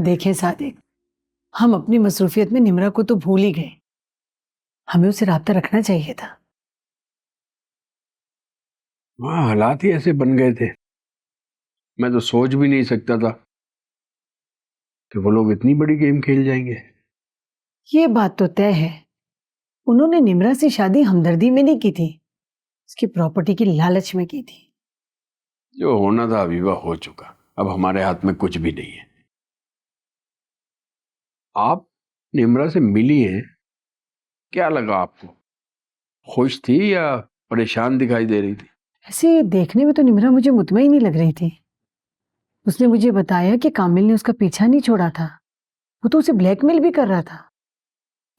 देखें सादिक, हम अपनी मसरूफियत में निम्रा को तो भूल ही गए। हमें उससे राब्ता रखना चाहिए था। वहाँ हालात ही ऐसे बन गए थे। मैं तो सोच भी नहीं सकता था कि वो लोग इतनी बड़ी गेम खेल जाएंगे। ये बात तो तय है, उन्होंने निम्रा से शादी हमदर्दी में नहीं की थी, उसकी प्रॉपर्टी की लालच में की थी। जो होना था अवीबा हो चुका, अब हमारे हाथ में कुछ भी नहीं है। आप निम्रा से मिली हैं, क्या लगा आपको? खुश थी या परेशान दिखाई दे रही थी? ऐसे देखने में तो निम्रा मुझे मुतमईन ही लग रही थी। उसने मुझे बताया कि कामिल ने उसका पीछा नहीं छोड़ा था, वो तो उसे ब्लैकमेल भी कर रहा था।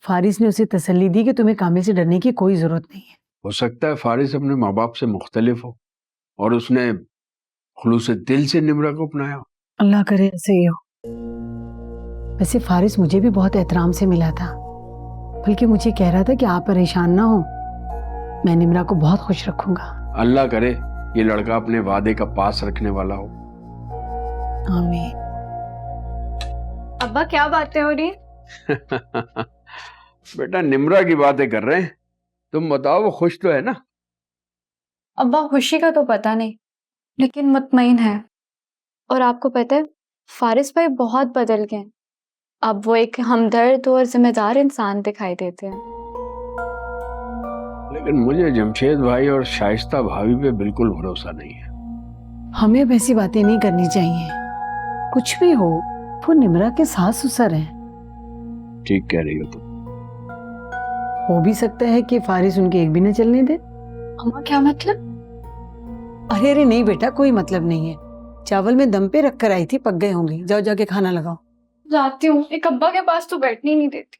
फारिस ने उसे तसल्ली दी कि तुम्हें कामिल से डरने की कोई जरूरत नहीं है। हो सकता है फारिस अपने माँ बाप से मुख्तलिफ हो और उसने खुलूस दिल से निम्रा को अपनाया हो। अल्लाह करे ऐसे ही हो। वैसे फारिस मुझे भी बहुत एहतराम से मिला था, बल्कि मुझे कह रहा था कि आप परेशान ना हो, मैं निम्रा को बहुत खुश रखूंगा। अल्लाह करे ये लड़का अपने वादे का पास रखने वाला हो। आमीन। अब्बा क्या बातें हो रही? बेटा निम्रा की बातें कर रहे हैं। तुम बताओ वो खुश तो है ना? अब्बा खुशी का तो पता नहीं, लेकिन मुतमईन है। और आपको पता है फारिस भाई बहुत बदल गए। अब वो एक हमदर्द और जिम्मेदार इंसान दिखाई देते हैं। लेकिन मुझे जमशेद भाई और शाइस्ता भाभी पे बिल्कुल भरोसा नहीं है। हमें अब ऐसी बातें नहीं करनी चाहिए। कुछ भी हो, वो निम्रा के सास ससुर हैं। ठीक कह रही हो तुम। हो भी सकता है कि फारिस उनके एक भी न चलने दे। अम्मा क्या मतलब? अरे अरे नहीं बेटा, कोई मतलब नहीं है। चावल में दम पे रख कर आई थी, पक गए होंगे। जाओ जाके खाना लगाओ। जाती हूँ, एक अब्बा के पास तो बैठने ही नहीं देती।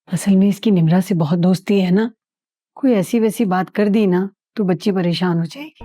असल में इसकी निम्रा से बहुत दोस्ती है ना, कोई ऐसी वैसी बात कर दी ना तो बच्ची परेशान हो जाएगी।